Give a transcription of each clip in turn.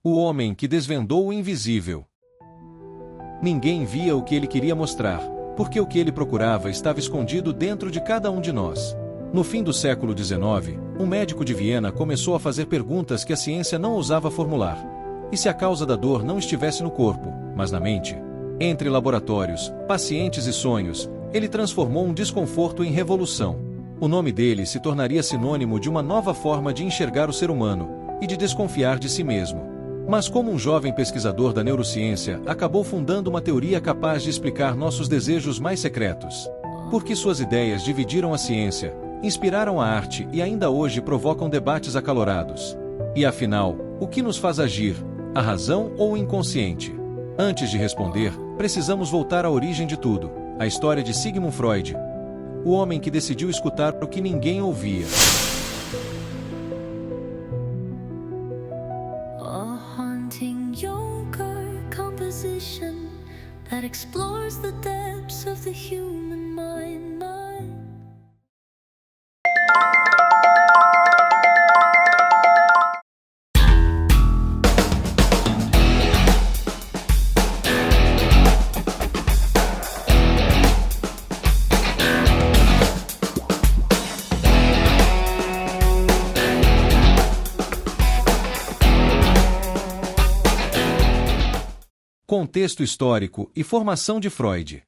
O homem que desvendou o invisível. Ninguém via o que ele queria mostrar, porque o que ele procurava estava escondido dentro de cada um de nós. No fim do século XIX, um médico de Viena começou a fazer perguntas que a ciência não ousava formular. E se a causa da dor não estivesse no corpo, mas na mente? Entre laboratórios, pacientes e sonhos, ele transformou um desconforto em revolução. O nome dele se tornaria sinônimo de uma nova forma de enxergar o ser humano e de desconfiar de si mesmo. Mas como um jovem pesquisador da neurociência, acabou fundando uma teoria capaz de explicar nossos desejos mais secretos. Porque suas ideias dividiram a ciência, inspiraram a arte e ainda hoje provocam debates acalorados. E afinal, o que nos faz agir? A razão ou o inconsciente? Antes de responder, precisamos voltar à origem de tudo, a história de Sigmund Freud, o homem que decidiu escutar o que ninguém ouvia. A haunting yoga composition that explores the depths of the human mind. Contexto histórico e formação de Freud.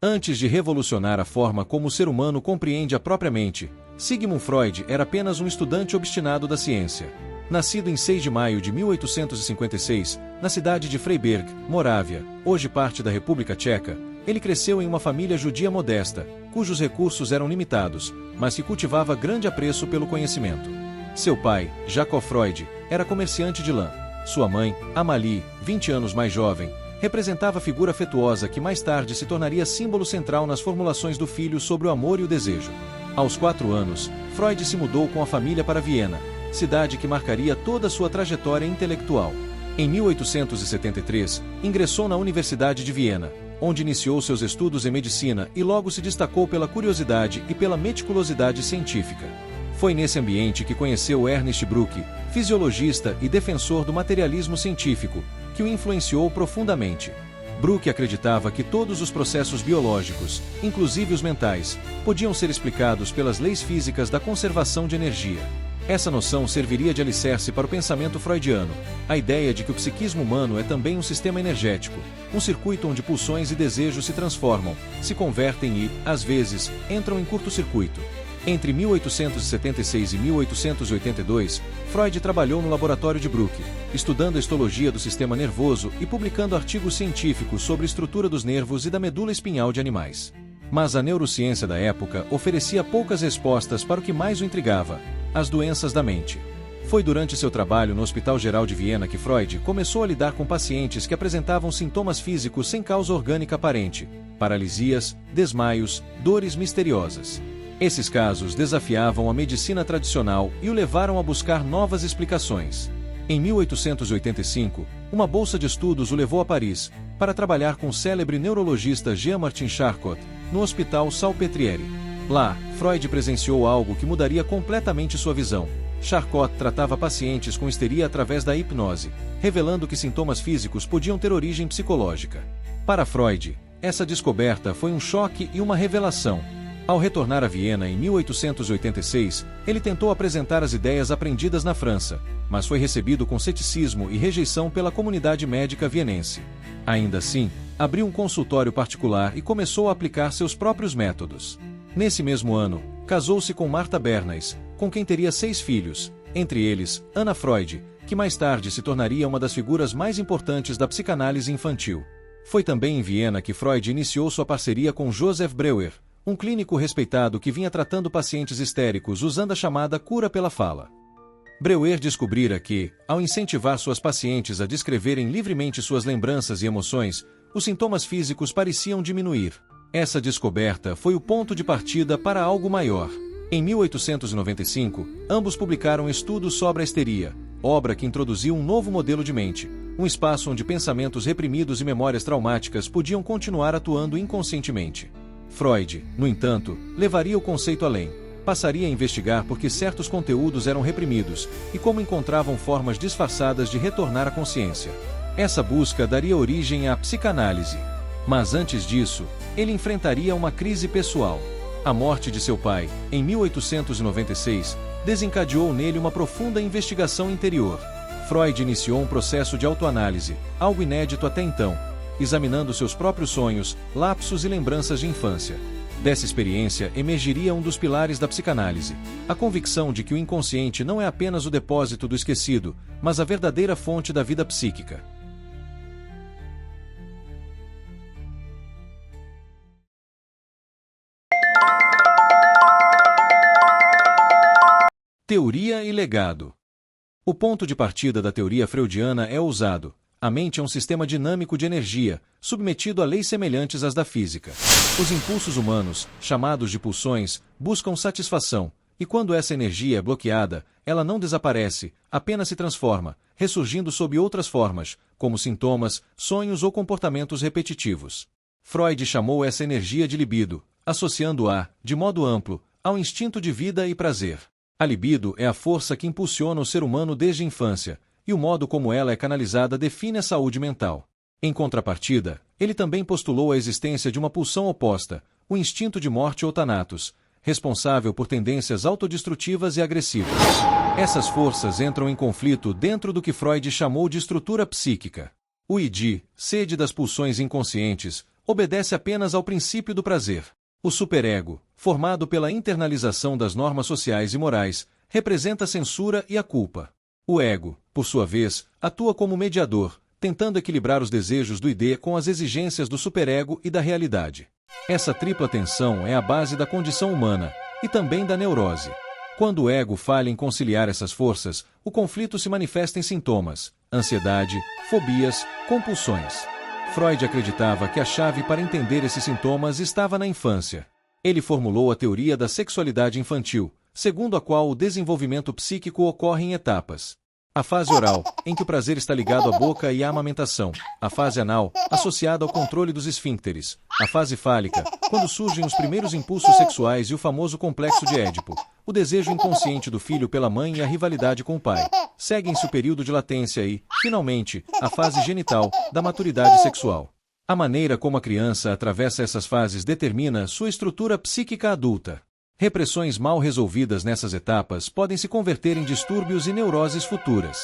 Antes de revolucionar a forma como o ser humano compreende a própria mente, Sigmund Freud era apenas um estudante obstinado da ciência. Nascido em 6 de maio de 1856, na cidade de Freiberg, Morávia, hoje parte da República Tcheca, ele cresceu em uma família judia modesta, cujos recursos eram limitados, mas que cultivava grande apreço pelo conhecimento. Seu pai, Jacob Freud, era comerciante de lã. Sua mãe, Amalie, 20 anos mais jovem, representava a figura afetuosa que mais tarde se tornaria símbolo central nas formulações do filho sobre o amor e o desejo. Aos 4 anos, Freud se mudou com a família para Viena, cidade que marcaria toda a sua trajetória intelectual. Em 1873, ingressou na Universidade de Viena, onde iniciou seus estudos em medicina e logo se destacou pela curiosidade e pela meticulosidade científica. Foi nesse ambiente que conheceu Ernst Bruck, fisiologista e defensor do materialismo científico, que o influenciou profundamente. Bruck acreditava que todos os processos biológicos, inclusive os mentais, podiam ser explicados pelas leis físicas da conservação de energia. Essa noção serviria de alicerce para o pensamento freudiano, a ideia de que o psiquismo humano é também um sistema energético, um circuito onde pulsões e desejos se transformam, se convertem e, às vezes, entram em curto-circuito. Entre 1876 e 1882, Freud trabalhou no laboratório de Bruck, estudando a histologia do sistema nervoso e publicando artigos científicos sobre a estrutura dos nervos e da medula espinhal de animais. Mas a neurociência da época oferecia poucas respostas para o que mais o intrigava: as doenças da mente. Foi durante seu trabalho no Hospital Geral de Viena que Freud começou a lidar com pacientes que apresentavam sintomas físicos sem causa orgânica aparente, paralisias, desmaios, dores misteriosas. Esses casos desafiavam a medicina tradicional e o levaram a buscar novas explicações. Em 1885, uma bolsa de estudos o levou a Paris, para trabalhar com o célebre neurologista Jean-Martin Charcot, no Hospital Salpêtrière. Lá, Freud presenciou algo que mudaria completamente sua visão. Charcot tratava pacientes com histeria através da hipnose, revelando que sintomas físicos podiam ter origem psicológica. Para Freud, essa descoberta foi um choque e uma revelação. Ao retornar a Viena em 1886, ele tentou apresentar as ideias aprendidas na França, mas foi recebido com ceticismo e rejeição pela comunidade médica vienense. Ainda assim, abriu um consultório particular e começou a aplicar seus próprios métodos. Nesse mesmo ano, casou-se com Martha Bernays, com quem teria 6 filhos, entre eles, Anna Freud, que mais tarde se tornaria uma das figuras mais importantes da psicanálise infantil. Foi também em Viena que Freud iniciou sua parceria com Joseph Breuer, um clínico respeitado que vinha tratando pacientes histéricos usando a chamada cura pela fala. Breuer descobrira que, ao incentivar suas pacientes a descreverem livremente suas lembranças e emoções, os sintomas físicos pareciam diminuir. Essa descoberta foi o ponto de partida para algo maior. Em 1895, ambos publicaram estudos sobre a histeria, obra que introduziu um novo modelo de mente, um espaço onde pensamentos reprimidos e memórias traumáticas podiam continuar atuando inconscientemente. Freud, no entanto, levaria o conceito além. passaria a investigar por que certos conteúdos eram reprimidos e como encontravam formas disfarçadas de retornar à consciência. Essa busca daria origem à psicanálise. Mas antes disso, ele enfrentaria uma crise pessoal. A morte de seu pai, em 1896, desencadeou nele uma profunda investigação interior. Freud iniciou um processo de autoanálise, algo inédito até então, examinando seus próprios sonhos, lapsos e lembranças de infância. Dessa experiência emergiria um dos pilares da psicanálise, a convicção de que o inconsciente não é apenas o depósito do esquecido, mas a verdadeira fonte da vida psíquica. Teoria e legado. O ponto de partida da teoria freudiana é ousado. A mente é um sistema dinâmico de energia, submetido a leis semelhantes às da física. Os impulsos humanos, chamados de pulsões, buscam satisfação, e quando essa energia é bloqueada, ela não desaparece, apenas se transforma, ressurgindo sob outras formas, como sintomas, sonhos ou comportamentos repetitivos. Freud chamou essa energia de libido, associando-a, de modo amplo, ao instinto de vida e prazer. A libido é a força que impulsiona o ser humano desde a infância, e o modo como ela é canalizada define a saúde mental. Em contrapartida, ele também postulou a existência de uma pulsão oposta, o instinto de morte ou thanatos, responsável por tendências autodestrutivas e agressivas. Essas forças entram em conflito dentro do que Freud chamou de estrutura psíquica. O id, sede das pulsões inconscientes, obedece apenas ao princípio do prazer. O superego, formado pela internalização das normas sociais e morais, representa a censura e a culpa. O ego, por sua vez, atua como mediador, tentando equilibrar os desejos do id com as exigências do superego e da realidade. Essa tripla tensão é a base da condição humana, e também da neurose. Quando o ego falha em conciliar essas forças, o conflito se manifesta em sintomas, ansiedade, fobias, compulsões. Freud acreditava que a chave para entender esses sintomas estava na infância. Ele formulou a teoria da sexualidade infantil, segundo a qual o desenvolvimento psíquico ocorre em etapas. A fase oral, em que o prazer está ligado à boca e à amamentação. A fase anal, associada ao controle dos esfíncteres. A fase fálica, quando surgem os primeiros impulsos sexuais e o famoso complexo de Édipo. O desejo inconsciente do filho pela mãe e a rivalidade com o pai. Seguem-se o período de latência e, finalmente, a fase genital, da maturidade sexual. A maneira como a criança atravessa essas fases determina sua estrutura psíquica adulta. Repressões mal resolvidas nessas etapas podem se converter em distúrbios e neuroses futuras.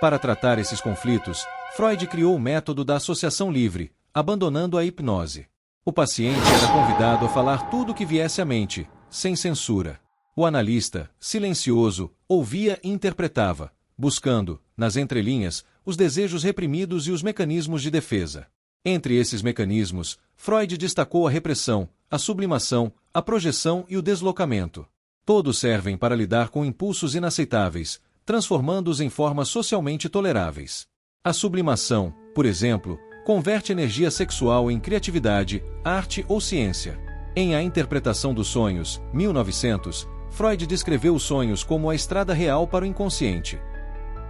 Para tratar esses conflitos, Freud criou o método da associação livre, abandonando a hipnose. O paciente era convidado a falar tudo o que viesse à mente, sem censura. O analista, silencioso, ouvia e interpretava, buscando, nas entrelinhas, os desejos reprimidos e os mecanismos de defesa. Entre esses mecanismos, Freud destacou a repressão, a sublimação, a projeção e o deslocamento. Todos servem para lidar com impulsos inaceitáveis, transformando-os em formas socialmente toleráveis. A sublimação, por exemplo, converte energia sexual em criatividade, arte ou ciência. Em A Interpretação dos Sonhos, 1900, Freud descreveu os sonhos como a estrada real para o inconsciente.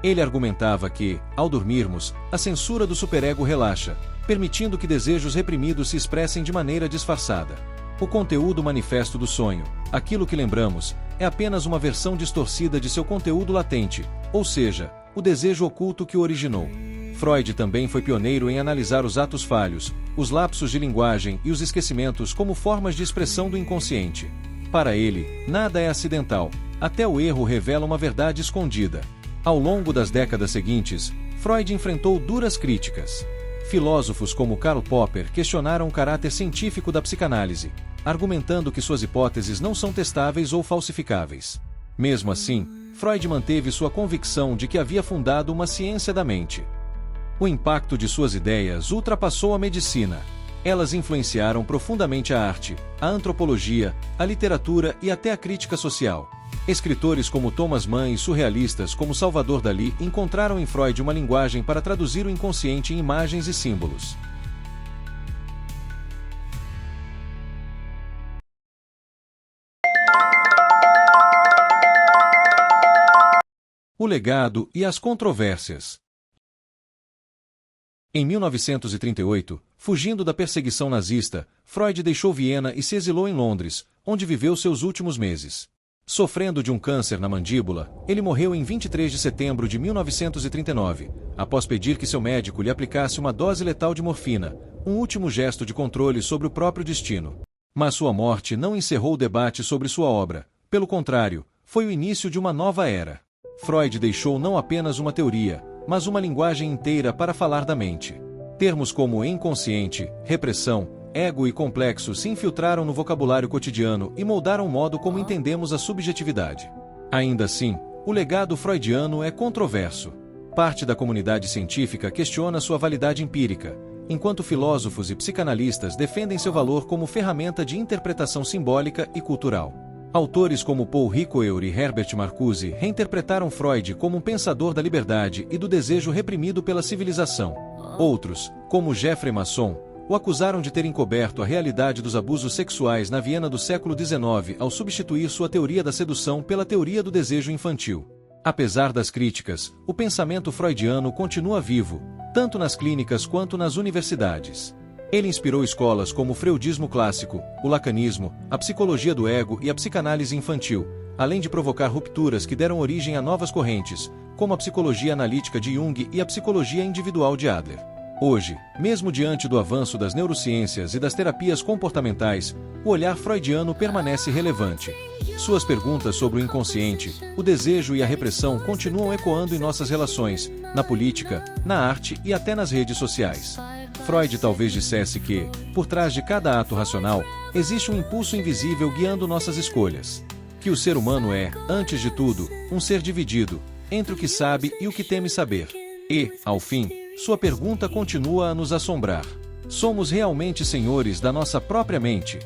Ele argumentava que, ao dormirmos, a censura do superego relaxa, permitindo que desejos reprimidos se expressem de maneira disfarçada. O conteúdo manifesto do sonho, aquilo que lembramos, é apenas uma versão distorcida de seu conteúdo latente, ou seja, o desejo oculto que o originou. Freud também foi pioneiro em analisar os atos falhos, os lapsos de linguagem e os esquecimentos como formas de expressão do inconsciente. Para ele, nada é acidental, até o erro revela uma verdade escondida. Ao longo das décadas seguintes, Freud enfrentou duras críticas. Filósofos como Karl Popper questionaram o caráter científico da psicanálise, argumentando que suas hipóteses não são testáveis ou falsificáveis. Mesmo assim, Freud manteve sua convicção de que havia fundado uma ciência da mente. O impacto de suas ideias ultrapassou a medicina. Elas influenciaram profundamente a arte, a antropologia, a literatura e até a crítica social. Escritores como Thomas Mann e surrealistas como Salvador Dalí encontraram em Freud uma linguagem para traduzir o inconsciente em imagens e símbolos. O legado e as controvérsias. Em 1938, fugindo da perseguição nazista, Freud deixou Viena e se exilou em Londres, onde viveu seus últimos meses. Sofrendo de um câncer na mandíbula, ele morreu em 23 de setembro de 1939, após pedir que seu médico lhe aplicasse uma dose letal de morfina, um último gesto de controle sobre o próprio destino. Mas sua morte não encerrou o debate sobre sua obra, pelo contrário, foi o início de uma nova era. Freud deixou não apenas uma teoria, mas uma linguagem inteira para falar da mente. Termos como inconsciente, repressão, ego e complexo se infiltraram no vocabulário cotidiano e moldaram o modo como entendemos a subjetividade. Ainda assim, o legado freudiano é controverso. Parte da comunidade científica questiona sua validade empírica, enquanto filósofos e psicanalistas defendem seu valor como ferramenta de interpretação simbólica e cultural. Autores como Paul Ricoeur e Herbert Marcuse reinterpretaram Freud como um pensador da liberdade e do desejo reprimido pela civilização. Outros, como Jeffrey Masson, o acusaram de ter encoberto a realidade dos abusos sexuais na Viena do século XIX ao substituir sua teoria da sedução pela teoria do desejo infantil. Apesar das críticas, o pensamento freudiano continua vivo, tanto nas clínicas quanto nas universidades. Ele inspirou escolas como o freudismo clássico, o lacanismo, a psicologia do ego e a psicanálise infantil, além de provocar rupturas que deram origem a novas correntes, como a psicologia analítica de Jung e a psicologia individual de Adler. Hoje, mesmo diante do avanço das neurociências e das terapias comportamentais, o olhar freudiano permanece relevante. Suas perguntas sobre o inconsciente, o desejo e a repressão continuam ecoando em nossas relações, na política, na arte e até nas redes sociais. Freud talvez dissesse que, por trás de cada ato racional, existe um impulso invisível guiando nossas escolhas. Que o ser humano é, antes de tudo, um ser dividido, entre o que sabe e o que teme saber. E, ao fim, sua pergunta continua a nos assombrar. Somos realmente senhores da nossa própria mente?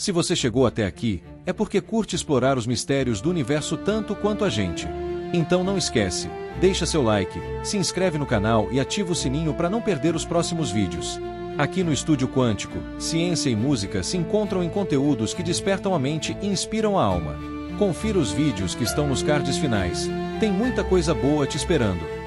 Se você chegou até aqui, é porque curte explorar os mistérios do universo tanto quanto a gente. Então não esquece, deixa seu like, se inscreve no canal e ativa o sininho para não perder os próximos vídeos. Aqui no Estúdio Quântico, ciência e música se encontram em conteúdos que despertam a mente e inspiram a alma. Confira os vídeos que estão nos cards finais. Tem muita coisa boa te esperando.